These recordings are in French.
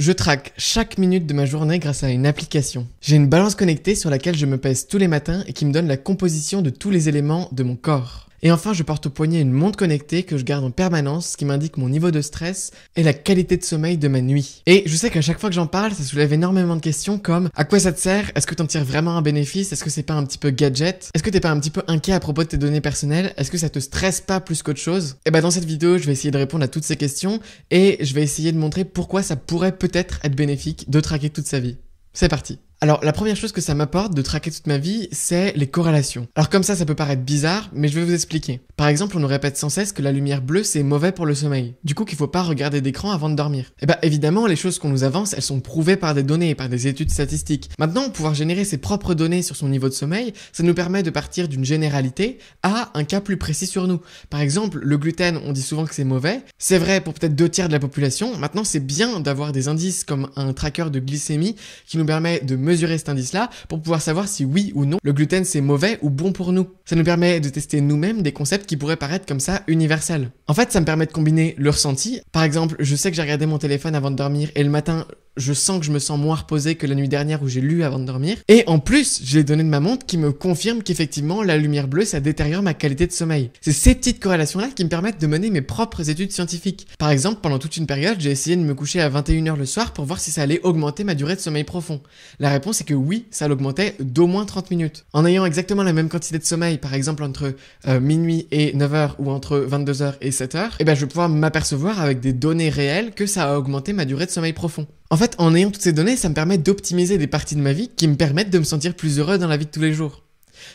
Je traque chaque minute de ma journée grâce à une application. J'ai une balance connectée sur laquelle je me pèse tous les matins et qui me donne la composition de tous les éléments de mon corps. Et enfin, je porte au poignet une montre connectée que je garde en permanence qui m'indique mon niveau de stress et la qualité de sommeil de ma nuit. Et je sais qu'à chaque fois que j'en parle, ça soulève énormément de questions comme à quoi ça te sert? Est-ce que t'en tires vraiment un bénéfice? Est-ce que c'est pas un petit peu gadget? Est-ce que t'es pas un petit peu inquiet à propos de tes données personnelles? Est-ce que ça te stresse pas plus qu'autre chose? Et bah dans cette vidéo, je vais essayer de répondre à toutes ces questions et je vais essayer de montrer pourquoi ça pourrait peut-être être bénéfique de traquer toute sa vie. C'est parti. Alors, la première chose que ça m'apporte de traquer toute ma vie, c'est les corrélations. Alors comme ça peut paraître bizarre, mais je vais vous expliquer. Par exemple, on nous répète sans cesse que la lumière bleue, c'est mauvais pour le sommeil. Du coup, qu'il faut pas regarder d'écran avant de dormir. Et bah évidemment, les choses qu'on nous avance, elles sont prouvées par des données, par des études statistiques. Maintenant, pouvoir générer ses propres données sur son niveau de sommeil, ça nous permet de partir d'une généralité à un cas plus précis sur nous. Par exemple, le gluten, on dit souvent que c'est mauvais. C'est vrai pour peut-être 2/3 de la population. Maintenant, c'est bien d'avoir des indices comme un tracker de glycémie qui nous permet de mesurer cet indice-là pour pouvoir savoir si oui ou non le gluten c'est mauvais ou bon pour nous. Ça nous permet de tester nous-mêmes des concepts qui pourraient paraître comme ça universels. En fait, ça me permet de combiner le ressenti. Par exemple, je sais que j'ai regardé mon téléphone avant de dormir et le matin, je sens que je me sens moins reposé que la nuit dernière où j'ai lu avant de dormir. Et en plus, j'ai les données de ma montre qui me confirment qu'effectivement, la lumière bleue, ça détériore ma qualité de sommeil. C'est ces petites corrélations-là qui me permettent de mener mes propres études scientifiques. Par exemple, pendant toute une période, j'ai essayé de me coucher à 21h le soir pour voir si ça allait augmenter ma durée de sommeil profond. La réponse est que oui, ça l'augmentait d'au moins 30 minutes. En ayant exactement la même quantité de sommeil, par exemple entre minuit et 9h ou entre 22h et 7h, et ben je vais pouvoir m'apercevoir avec des données réelles que ça a augmenté ma durée de sommeil profond. En fait, en ayant toutes ces données, ça me permet d'optimiser des parties de ma vie qui me permettent de me sentir plus heureux dans la vie de tous les jours.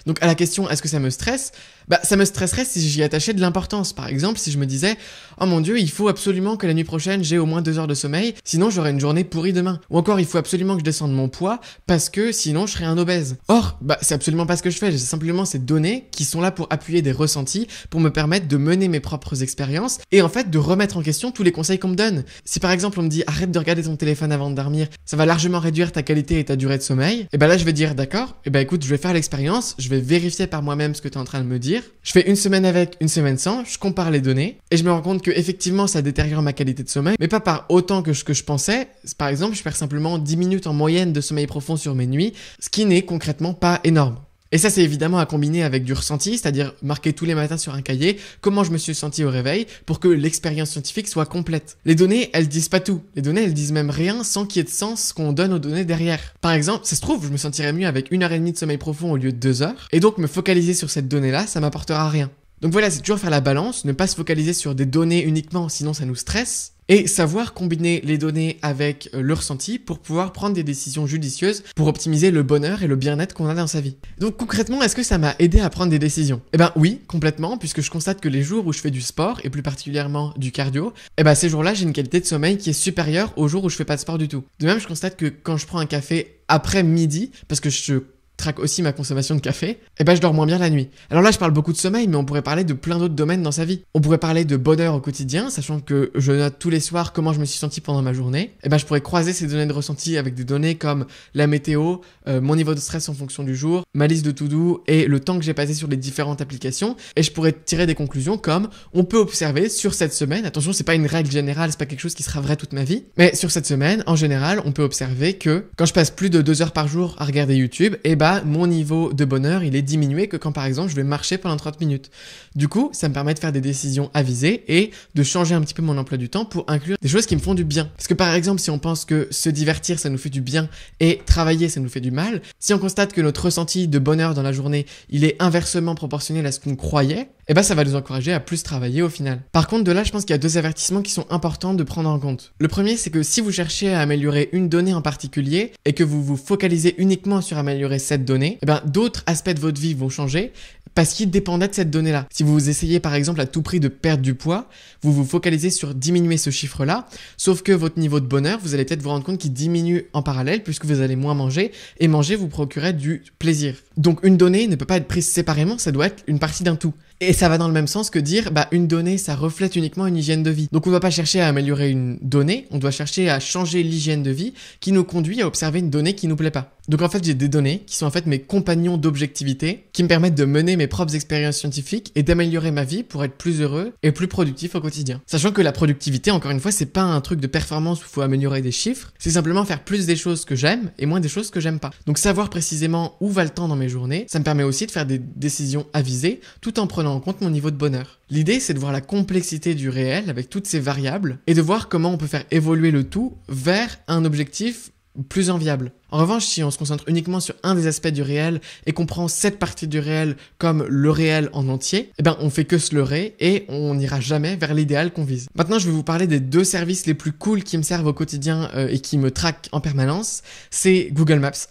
Donc à la question est-ce que ça me stresse? Bah ça me stresserait si j'y attachais de l'importance. Par exemple, si je me disais oh mon dieu, il faut absolument que la nuit prochaine j'ai au moins 2 heures de sommeil, sinon j'aurai une journée pourrie demain. Ou encore il faut absolument que je descende mon poids parce que sinon je serai un obèse. Or, bah c'est absolument pas ce que je fais, j'ai simplement ces données qui sont là pour appuyer des ressentis, pour me permettre de mener mes propres expériences et en fait de remettre en question tous les conseils qu'on me donne. Si par exemple on me dit arrête de regarder ton téléphone avant de dormir, ça va largement réduire ta qualité et ta durée de sommeil, et bah là je vais dire d'accord, et bah écoute, je vais faire l'expérience, je vais vérifier par moi-même ce que tu es en train de me dire. Je fais une semaine avec, une semaine sans, je compare les données et je me rends compte que effectivement ça détériore ma qualité de sommeil, mais pas par autant que ce que je pensais. Par exemple, je perds simplement 10 minutes en moyenne de sommeil profond sur mes nuits, ce qui n'est concrètement pas énorme. Et ça, c'est évidemment à combiner avec du ressenti, c'est-à-dire marquer tous les matins sur un cahier comment je me suis senti au réveil pour que l'expérience scientifique soit complète. Les données, elles disent pas tout. Les données, elles disent même rien sans qu'il y ait de sens qu'on donne aux données derrière. Par exemple, ça se trouve, je me sentirais mieux avec 1h30 de sommeil profond au lieu de 2 heures. Et donc, me focaliser sur cette donnée-là, ça m'apportera rien. Donc voilà, c'est toujours faire la balance, ne pas se focaliser sur des données uniquement, sinon ça nous stresse. Et savoir combiner les données avec le ressenti pour pouvoir prendre des décisions judicieuses pour optimiser le bonheur et le bien-être qu'on a dans sa vie. Donc concrètement, est-ce que ça m'a aidé à prendre des décisions? Eh ben oui, complètement, puisque je constate que les jours où je fais du sport, et plus particulièrement du cardio, eh ben ces jours-là, j'ai une qualité de sommeil qui est supérieure aux jours où je fais pas de sport du tout. De même, je constate que quand je prends un café après midi, parce que je traque aussi ma consommation de café, et ben je dors moins bien la nuit. Alors là, je parle beaucoup de sommeil, mais on pourrait parler de plein d'autres domaines dans sa vie. On pourrait parler de bonheur au quotidien, sachant que je note tous les soirs comment je me suis senti pendant ma journée. Et ben je pourrais croiser ces données de ressenti avec des données comme la météo, mon niveau de stress en fonction du jour, ma liste de to-do et le temps que j'ai passé sur les différentes applications. Et je pourrais tirer des conclusions comme on peut observer sur cette semaine, attention, c'est pas une règle générale, c'est pas quelque chose qui sera vrai toute ma vie, mais sur cette semaine, en général, on peut observer que quand je passe plus de 2 heures par jour à regarder YouTube, et ben mon niveau de bonheur, il est diminué que quand par exemple je vais marcher pendant 30 minutes. Du coup, ça me permet de faire des décisions avisées et de changer un petit peu mon emploi du temps pour inclure des choses qui me font du bien. Parce que par exemple, si on pense que se divertir, ça nous fait du bien et travailler, ça nous fait du mal, si on constate que notre ressenti de bonheur dans la journée, il est inversement proportionnel à ce qu'on croyait, et ben ça va nous encourager à plus travailler au final. Par contre, de là, je pense qu'il y a 2 avertissements qui sont importants de prendre en compte. Le premier, c'est que si vous cherchez à améliorer une donnée en particulier et que vous vous focalisez uniquement sur améliorer cette donnée, et ben d'autres aspects de votre vie vont changer parce qu'ils dépendaient de cette donnée-là. Si vous essayez par exemple à tout prix de perdre du poids, vous vous focalisez sur diminuer ce chiffre-là, sauf que votre niveau de bonheur, vous allez peut-être vous rendre compte qu'il diminue en parallèle puisque vous allez moins manger et manger vous procurait du plaisir. Donc une donnée ne peut pas être prise séparément, ça doit être une partie d'un tout. Et ça va dans le même sens que dire, bah, une donnée, ça reflète uniquement une hygiène de vie. Donc on ne doit pas chercher à améliorer une donnée, on doit chercher à changer l'hygiène de vie qui nous conduit à observer une donnée qui nous plaît pas. Donc en fait, j'ai des données qui sont en fait mes compagnons d'objectivité, qui me permettent de mener mes propres expériences scientifiques et d'améliorer ma vie pour être plus heureux et plus productif au quotidien. Sachant que la productivité, encore une fois, c'est pas un truc de performance où il faut améliorer des chiffres, c'est simplement faire plus des choses que j'aime et moins des choses que j'aime pas. Donc savoir précisément où va le temps dans mes journées, ça me permet aussi de faire des décisions avisées tout en prenant en compte mon niveau de bonheur. L'idée, c'est de voir la complexité du réel avec toutes ces variables et de voir comment on peut faire évoluer le tout vers un objectif plus enviable. En revanche, si on se concentre uniquement sur un des aspects du réel et qu'on prend cette partie du réel comme le réel en entier, eh ben on fait que se leurrer et on n'ira jamais vers l'idéal qu'on vise. Maintenant, je vais vous parler des 2 services les plus cool qui me servent au quotidien et qui me traquent en permanence. C'est Google Maps.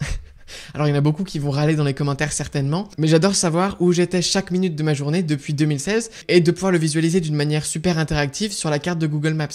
Alors il y en a beaucoup qui vont râler dans les commentaires certainement, mais j'adore savoir où j'étais chaque minute de ma journée depuis 2016 et de pouvoir le visualiser d'une manière super interactive sur la carte de Google Maps.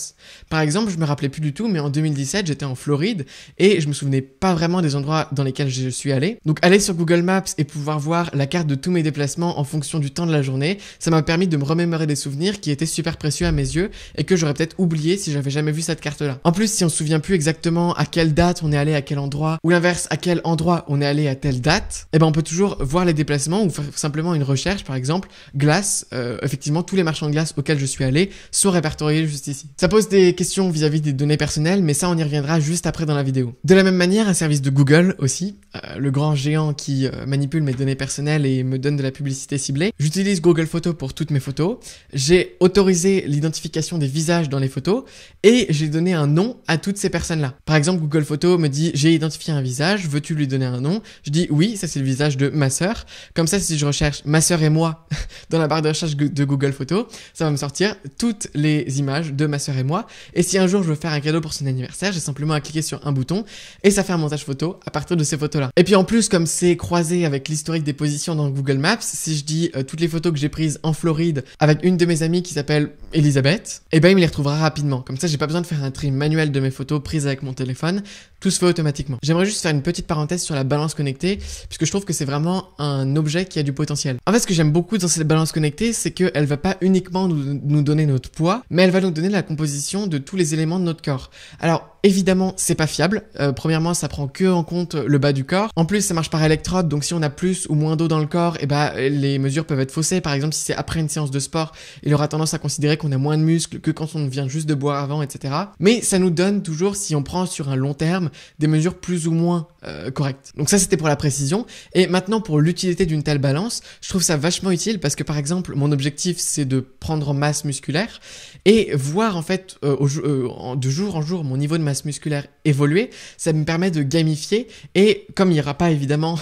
Par exemple, je me rappelais plus du tout, mais en 2017 j'étais en Floride et je me souvenais pas vraiment des endroits dans lesquels je suis allé. Donc aller sur Google Maps et pouvoir voir la carte de tous mes déplacements en fonction du temps de la journée, ça m'a permis de me remémorer des souvenirs qui étaient super précieux à mes yeux et que j'aurais peut-être oublié si j'avais jamais vu cette carte-là. En plus, si on se souvient plus exactement à quelle date on est allé à quel endroit, ou l'inverse, à quel endroit on est allé à telle date, eh ben on peut toujours voir les déplacements ou faire simplement une recherche, par exemple, glace, effectivement tous les marchands de glace auxquels je suis allé sont répertoriés juste ici. Ça pose des questions vis-à-vis des données personnelles, mais ça on y reviendra juste après dans la vidéo. De la même manière, un service de Google aussi, le grand géant qui manipule mes données personnelles et me donne de la publicité ciblée. J'utilise Google Photos pour toutes mes photos, j'ai autorisé l'identification des visages dans les photos et j'ai donné un nom à toutes ces personnes-là. Par exemple, Google Photos me dit j'ai identifié un visage, veux-tu lui donner un nom? Je dis oui, ça c'est le visage de ma sœur. Comme ça, si je recherche ma sœur et moi dans la barre de recherche de Google Photos, ça va me sortir toutes les images de ma sœur et moi. Et si un jour je veux faire un cadeau pour son anniversaire, j'ai simplement à cliquer sur un bouton et ça fait un montage photo à partir de ces photos-là. Et puis en plus, comme c'est croisé avec l'historique des positions dans Google Maps, si je dis toutes les photos que j'ai prises en Floride avec une de mes amies qui s'appelle Elisabeth, et ben il me les retrouvera rapidement. Comme ça, j'ai pas besoin de faire un tri manuel de mes photos prises avec mon téléphone. Tout se fait automatiquement. J'aimerais juste faire une petite parenthèse sur la balance connectée, puisque je trouve que c'est vraiment un objet qui a du potentiel. En fait, ce que j'aime beaucoup dans cette balance connectée, c'est qu'elle va pas uniquement nous donner notre poids, mais elle va nous donner la composition de tous les éléments de notre corps. Alors, évidemment, c'est pas fiable. Premièrement, ça prend que en compte le bas du corps. En plus, ça marche par électrode, donc si on a plus ou moins d'eau dans le corps, et ben les mesures peuvent être faussées. Par exemple, si c'est après une séance de sport, il aura tendance à considérer qu'on a moins de muscles que quand on vient juste de boire avant, etc. Mais ça nous donne toujours, si on prend sur un long terme, des mesures plus ou moins correctes. Donc ça, c'était pour la précision. Et maintenant, pour l'utilité d'une telle balance, je trouve ça vachement utile parce que, par exemple, mon objectif, c'est de prendre en masse musculaire et voir en fait de jour en jour mon niveau de masse musculaire évoluer. Ça me permet de gamifier et comme il n'y aura pas évidemment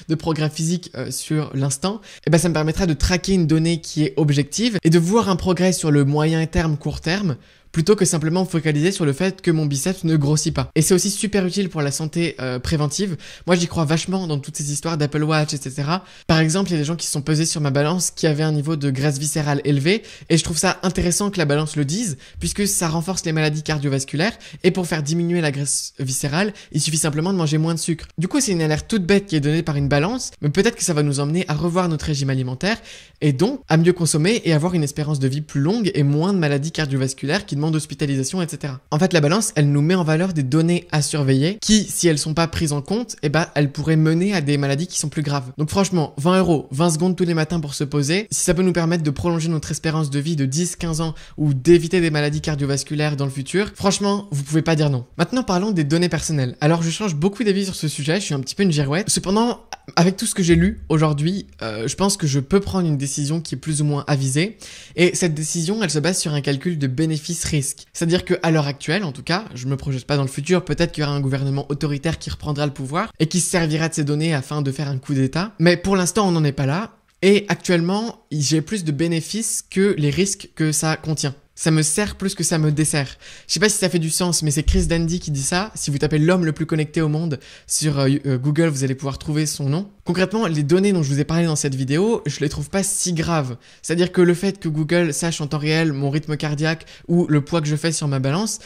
de progrès physique sur l'instant, et ben ça me permettra de traquer une donnée qui est objective et de voir un progrès sur le moyen terme, court terme, plutôt que simplement me focaliser sur le fait que mon biceps ne grossit pas. Et c'est aussi super utile pour la santé préventive. Moi, j'y crois vachement dans toutes ces histoires d'Apple Watch, etc. Par exemple, il y a des gens qui se sont pesés sur ma balance qui avaient un niveau de graisse viscérale élevé, et je trouve ça intéressant que la balance le dise, puisque ça renforce les maladies cardiovasculaires, et pour faire diminuer la graisse viscérale, il suffit simplement de manger moins de sucre. Du coup, c'est une alerte toute bête qui est donnée par une balance, mais peut-être que ça va nous emmener à revoir notre régime alimentaire, et donc à mieux consommer et avoir une espérance de vie plus longue et moins de maladies cardiovasculaires qui demandent d'hospitalisation, etc. En fait, la balance, elle nous met en valeur des données à surveiller qui, si elles sont pas prises en compte, eh ben, elles pourraient mener à des maladies qui sont plus graves. Donc franchement, 20 €, 20 secondes tous les matins pour se poser, si ça peut nous permettre de prolonger notre espérance de vie de 10-15 ans ou d'éviter des maladies cardiovasculaires dans le futur, franchement, vous pouvez pas dire non. Maintenant, parlons des données personnelles. Alors, je change beaucoup d'avis sur ce sujet, je suis un petit peu une girouette. Cependant, avec tout ce que j'ai lu aujourd'hui, je pense que je peux prendre une décision qui est plus ou moins avisée. Et cette décision, elle se base sur un calcul de bénéfice-risque. C'est-à-dire qu'à l'heure actuelle, en tout cas, je me projette pas dans le futur, peut-être qu'il y aura un gouvernement autoritaire qui reprendra le pouvoir et qui se servira de ces données afin de faire un coup d'État. Mais pour l'instant, on n'en est pas là. Et actuellement, j'ai plus de bénéfices que les risques que ça contient. Ça me sert plus que ça me dessert. Je sais pas si ça fait du sens, mais c'est Chris Dandy qui dit ça. Si vous tapez l'homme le plus connecté au monde sur Google, vous allez pouvoir trouver son nom. Concrètement, les données dont je vous ai parlé dans cette vidéo, je les trouve pas si graves. C'est-à-dire que le fait que Google sache en temps réel mon rythme cardiaque ou le poids que je fais sur ma balance,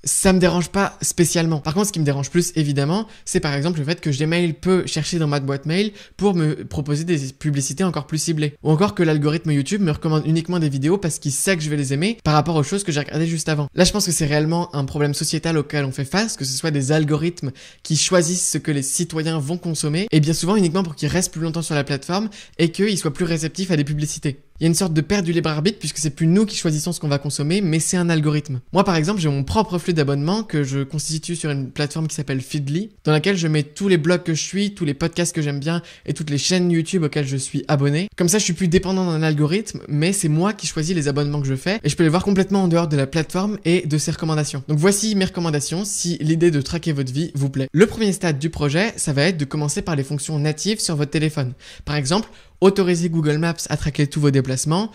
ça me dérange pas spécialement. Par contre, ce qui me dérange plus, évidemment, c'est par exemple le fait que Gmail peut chercher dans ma boîte mail pour me proposer des publicités encore plus ciblées. Ou encore que l'algorithme YouTube me recommande uniquement des vidéos parce qu'il sait que je vais les aimer par rapport aux choses que j'ai regardées juste avant. Là, je pense que c'est réellement un problème sociétal auquel on fait face, que ce soit des algorithmes qui choisissent ce que les citoyens vont consommer, et bien souvent uniquement pour qu'ils restent plus longtemps sur la plateforme et qu'ils soient plus réceptifs à des publicités. Il y a une sorte de perte du libre arbitre puisque c'est plus nous qui choisissons ce qu'on va consommer, mais c'est un algorithme. Moi par exemple, j'ai mon propre flux d'abonnements que je constitue sur une plateforme qui s'appelle Feedly, dans laquelle je mets tous les blogs que je suis, tous les podcasts que j'aime bien et toutes les chaînes YouTube auxquelles je suis abonné. Comme ça, je suis plus dépendant d'un algorithme, mais c'est moi qui choisis les abonnements que je fais et je peux les voir complètement en dehors de la plateforme et de ses recommandations. Donc voici mes recommandations si l'idée de traquer votre vie vous plaît. Le premier stade du projet, ça va être de commencer par les fonctions natives sur votre téléphone. Par exemple, autoriser Google Maps à traquer tous vos déplacements,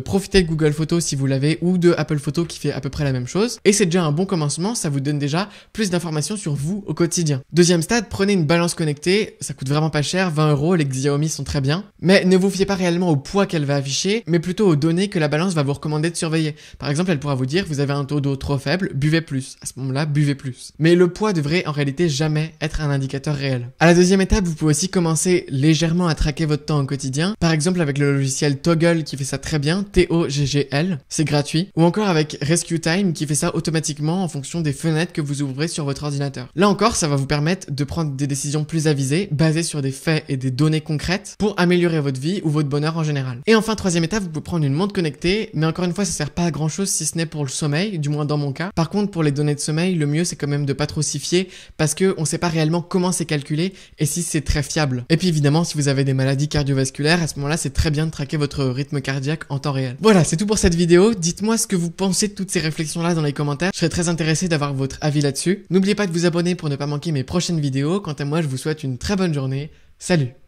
profitez de Google Photos si vous l'avez ou de Apple Photos qui fait à peu près la même chose. Et c'est déjà un bon commencement, ça vous donne déjà plus d'informations sur vous au quotidien. Deuxième stade, prenez une balance connectée, ça coûte vraiment pas cher, 20 €, les Xiaomi sont très bien. Mais ne vous fiez pas réellement au poids qu'elle va afficher, mais plutôt aux données que la balance va vous recommander de surveiller. Par exemple, elle pourra vous dire, vous avez un taux d'eau trop faible, buvez plus. À ce moment-là, buvez plus. Mais le poids devrait en réalité jamais être un indicateur réel. À la deuxième étape, vous pouvez aussi commencer légèrement à traquer votre temps au quotidien. Par exemple avec le logiciel Toggl qui fait ça très bien, Toggl, c'est gratuit. Ou encore avec Rescue Time qui fait ça automatiquement en fonction des fenêtres que vous ouvrez sur votre ordinateur. Là encore, ça va vous permettre de prendre des décisions plus avisées, basées sur des faits et des données concrètes pour améliorer votre vie ou votre bonheur en général. Et enfin, troisième étape, vous pouvez prendre une montre connectée, mais encore une fois, ça sert pas à grand chose si ce n'est pour le sommeil, du moins dans mon cas. Par contre, pour les données de sommeil, le mieux c'est quand même de pas trop s'y fier parce que on sait pas réellement comment c'est calculé et si c'est très fiable. Et puis évidemment, si vous avez des maladies cardiovasculaires, à ce moment-là, c'est très bien de traquer votre rythme cardiaque en temps réel. Voilà, c'est tout pour cette vidéo. Dites-moi ce que vous pensez de toutes ces réflexions-là dans les commentaires. Je serais très intéressé d'avoir votre avis là-dessus. N'oubliez pas de vous abonner pour ne pas manquer mes prochaines vidéos. Quant à moi, je vous souhaite une très bonne journée. Salut!